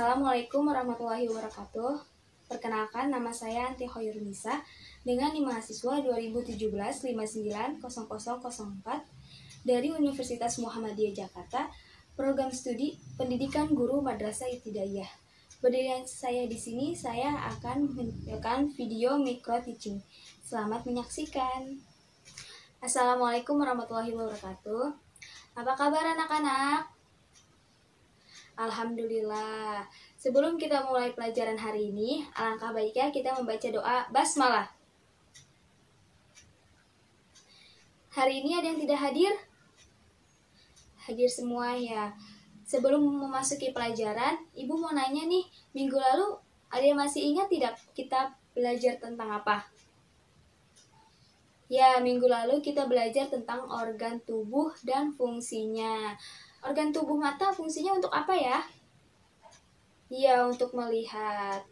Assalamualaikum warahmatullahi wabarakatuh. Perkenalkan, nama saya Anti Hoyrunisa dengan mahasiswa 2017-590004 dari Universitas Muhammadiyah Jakarta, program studi Pendidikan Guru Madrasah Ibtidaiyah. Berdiri saya di sini, saya akan menampilkan video micro teaching. Selamat menyaksikan. Assalamualaikum warahmatullahi wabarakatuh. Apa kabar anak-anak? Alhamdulillah. Sebelum kita mulai pelajaran hari ini, alangkah baiknya kita membaca doa basmalah. Hari ini ada yang tidak hadir? Hadir semua ya. Sebelum memasuki pelajaran, Ibu mau nanya nih, minggu lalu ada yang masih ingat tidak kita belajar tentang apa? Ya, minggu lalu kita belajar tentang organ tubuh dan fungsinya. Organ tubuh mata fungsinya untuk apa ya? Iya, untuk melihat.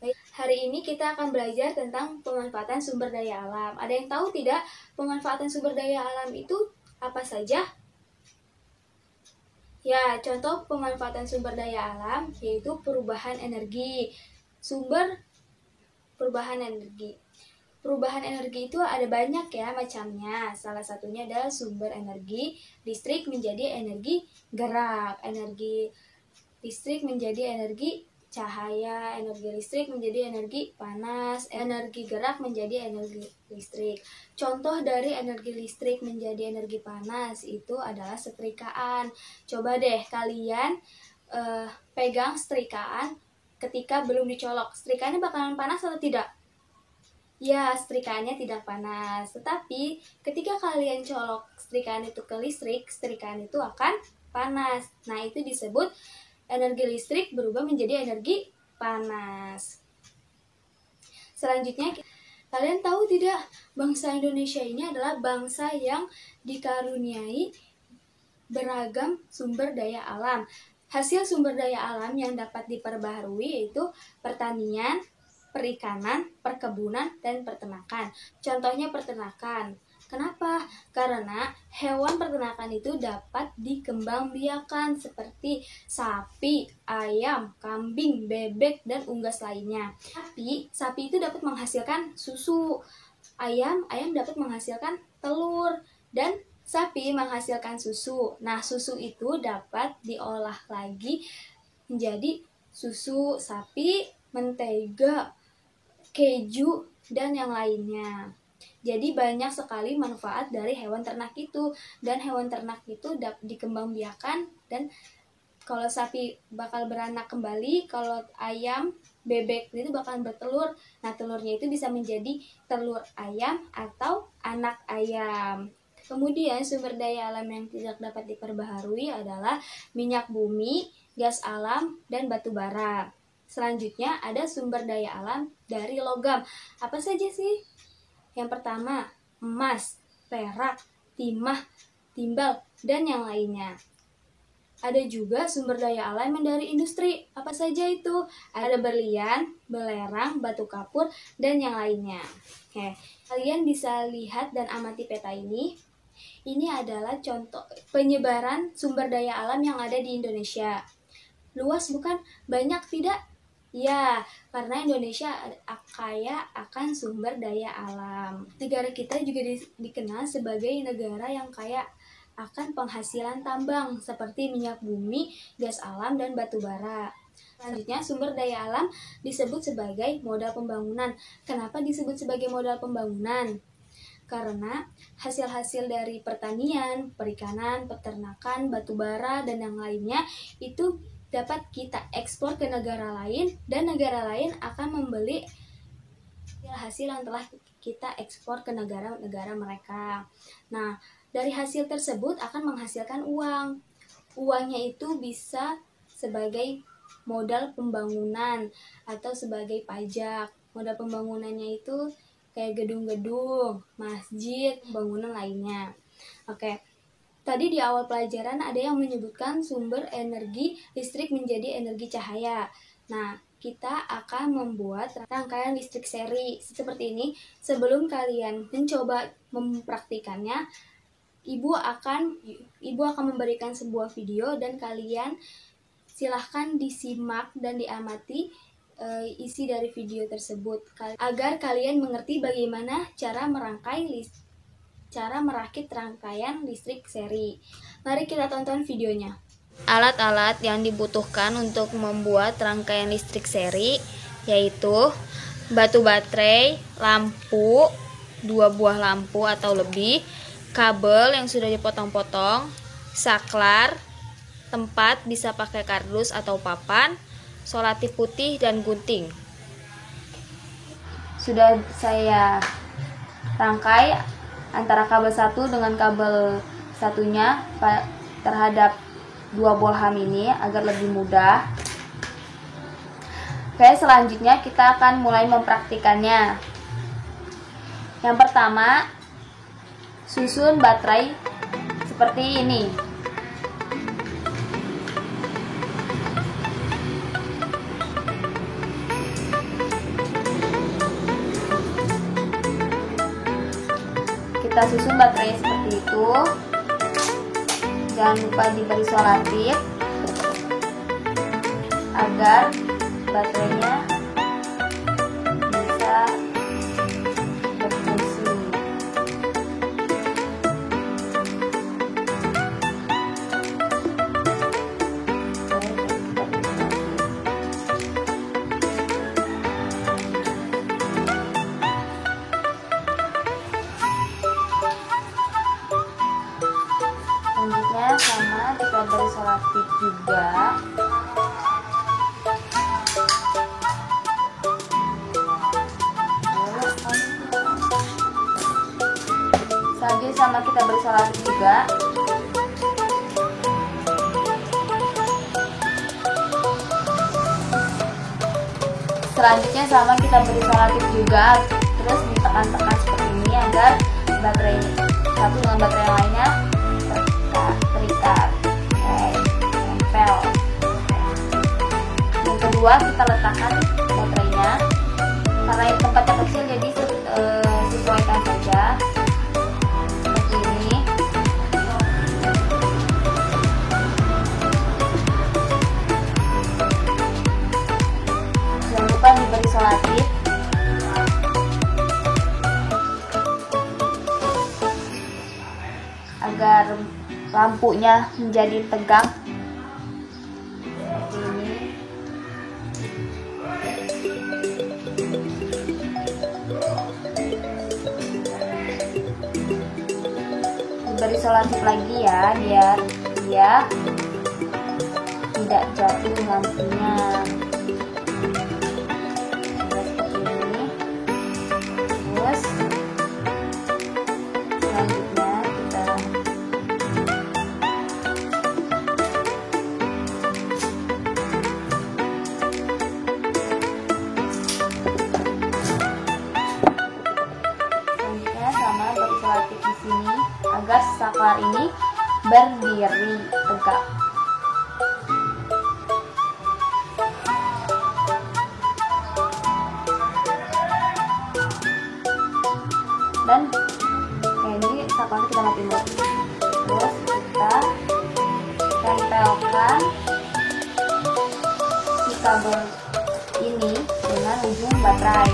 Baik, hari ini kita akan belajar tentang pemanfaatan sumber daya alam. Ada yang tahu tidak pemanfaatan sumber daya alam itu apa saja? Ya, contoh pemanfaatan sumber daya alam yaitu perubahan energi. Perubahan energi. Perubahan energi itu ada banyak ya macamnya. Salah satunya adalah sumber energi listrik menjadi energi gerak, energi listrik menjadi energi cahaya, energi listrik menjadi energi panas, energi gerak menjadi energi listrik. Contoh dari energi listrik menjadi energi panas itu adalah setrikaan. Coba deh kalian pegang setrikaan ketika belum dicolok. Setrikaannya bakalan panas atau tidak? Ya, setrikaannya tidak panas. Tetapi ketika kalian colok setrikaan itu ke listrik, setrikaan itu akan panas. Nah, itu disebut energi listrik berubah menjadi energi panas. Selanjutnya, kalian tahu tidak, bangsa Indonesia ini adalah bangsa yang dikaruniai beragam sumber daya alam. Hasil sumber daya alam yang dapat diperbaharui yaitu pertanian, perikanan, perkebunan, dan peternakan. Contohnya peternakan. Kenapa? Karena hewan peternakan itu dapat dikembangbiakan seperti sapi, ayam, kambing, bebek, dan unggas lainnya. Tapi sapi itu dapat menghasilkan susu, ayam dapat menghasilkan telur, dan sapi menghasilkan susu. Nah, susu itu dapat diolah lagi menjadi susu sapi, mentega, keju, dan yang lainnya. Jadi banyak sekali manfaat dari hewan ternak itu. Dan hewan ternak itu dapat dikembangbiakan. Dan kalau sapi bakal beranak kembali, kalau ayam, bebek itu bakal bertelur. Nah, telurnya itu bisa menjadi telur ayam atau anak ayam. Kemudian sumber daya alam yang tidak dapat diperbaharui adalah minyak bumi, gas alam, dan batu bara. Selanjutnya ada sumber daya alam dari logam. Apa saja sih? Yang pertama, emas, perak, timah, timbal, dan yang lainnya. Ada juga sumber daya alam yang dari industri. Apa saja itu? Ada berlian, belerang, batu kapur, dan yang lainnya. Oke, kalian bisa lihat dan amati peta ini. Ini adalah contoh penyebaran sumber daya alam yang ada di Indonesia. Luas bukan? Banyak tidak? Ya, karena Indonesia kaya akan sumber daya alam. Negara kita juga dikenal sebagai negara yang kaya akan penghasilan tambang seperti minyak bumi, gas alam, dan batu bara. Selanjutnya, sumber daya alam disebut sebagai modal pembangunan. Kenapa disebut sebagai modal pembangunan? Karena hasil-hasil dari pertanian, perikanan, peternakan, batu bara, dan yang lainnya itu dapat kita ekspor ke negara lain, dan negara lain akan membeli hasil yang telah kita ekspor ke negara-negara mereka. Nah, dari hasil tersebut akan menghasilkan uang. Uangnya itu bisa sebagai modal pembangunan atau sebagai pajak. Modal pembangunannya itu kayak gedung-gedung, masjid, bangunan lainnya. Oke. Tadi di awal pelajaran ada yang menyebutkan sumber energi listrik menjadi energi cahaya. Nah, kita akan membuat rangkaian listrik seri seperti ini. Sebelum kalian mencoba mempraktikannya, Ibu akan memberikan sebuah video dan kalian Silahkan disimak dan diamati isi dari video tersebut agar kalian mengerti bagaimana cara merakit rangkaian listrik seri. Mari kita tonton videonya. Alat-alat yang dibutuhkan untuk membuat rangkaian listrik seri yaitu batu baterai, lampu, 2 buah lampu atau lebih, kabel yang sudah dipotong-potong, saklar, tempat bisa pakai kardus atau papan, solatif putih, dan gunting. Sudah saya rangkai antara kabel satu dengan kabel satunya terhadap 2 bolham ini agar lebih mudah. Oke, selanjutnya kita akan mulai mempraktikannya. Yang pertama, susun baterai seperti ini. Kita susun baterai seperti itu. Jangan lupa diberi solatif agar baterainya bisa berfungsi. Selanjutnya sama, kita beri solatif juga. Selanjutnya sama, kita beri solatif juga. Selanjutnya sama, kita beri solatif juga. Terus ditekan-tekan seperti ini agar baterai satu dengan baterai yang lainnya terikat, nempel. Yang kedua, kita letakkan baterainya. Karena tempatnya kecil, jadi sesuaikan saja seperti ini. Jangan lupa diberi solatif agar lampunya menjadi tegak seperti ini. Diberi solatif lagi ya, biar dia tidak jatuh lampunya. Seperti ini. Terus selanjutnya kita sama beri solatif di sini agar saklar ini berdiri tegak. Dan ini saklarnya kita matiin dulu. Terus kita tempelkan si kabel ini dengan ujung baterai.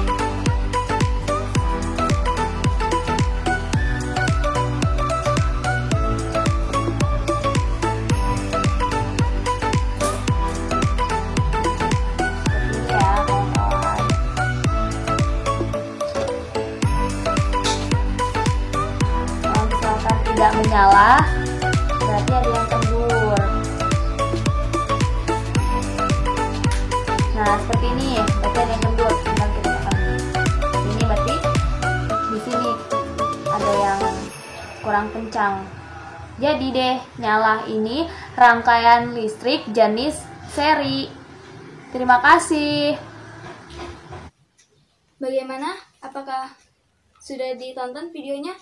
Tidak menyala, berarti ada yang kendur. Nah, seperti ini, berarti ada yang kendur. Ini berarti di sini ada yang kurang kencang. Jadi deh, nyala ini rangkaian listrik jenis seri. Terima kasih. Bagaimana? Apakah sudah ditonton videonya?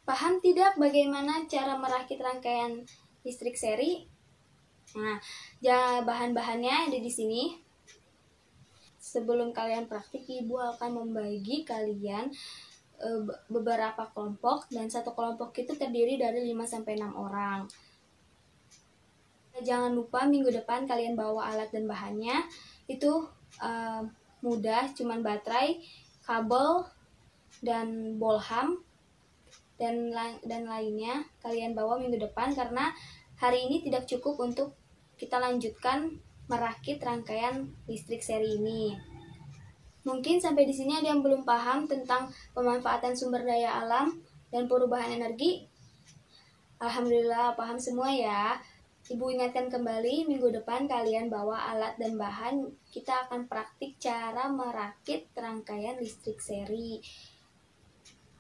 Paham tidak bagaimana cara merakit rangkaian listrik seri? Nah, bahan-bahannya ada di sini. Sebelum kalian praktik, Ibu akan membagi kalian beberapa kelompok, dan satu kelompok itu terdiri dari 5-6 orang. Jangan lupa minggu depan kalian bawa alat dan bahannya. Itu mudah, cuman baterai, kabel, dan bolham dan lainnya kalian bawa minggu depan, karena hari ini tidak cukup untuk kita lanjutkan merakit rangkaian listrik seri ini. Mungkin sampai di sini ada yang belum paham tentang pemanfaatan sumber daya alam dan perubahan energi. Alhamdulillah paham semua ya. Ibu ingatkan kembali, minggu depan kalian bawa alat dan bahan. Kita akan praktik cara merakit rangkaian listrik seri.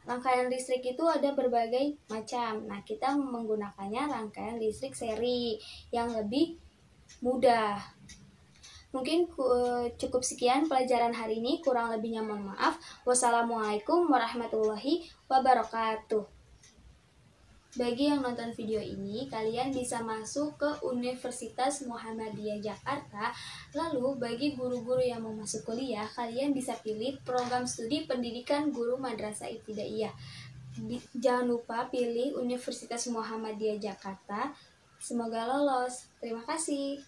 Rangkaian listrik itu ada berbagai macam. Nah, kita menggunakannya rangkaian listrik seri yang lebih mudah. Mungkin cukup sekian pelajaran hari ini. Kurang lebihnya mohon maaf. Wassalamualaikum warahmatullahi wabarakatuh. Bagi yang nonton video ini, kalian bisa masuk ke Universitas Muhammadiyah Jakarta. Lalu, bagi guru-guru yang mau masuk kuliah, kalian bisa pilih program studi pendidikan guru madrasah ibtidaiyah. Jangan lupa pilih Universitas Muhammadiyah Jakarta. Semoga lolos. Terima kasih.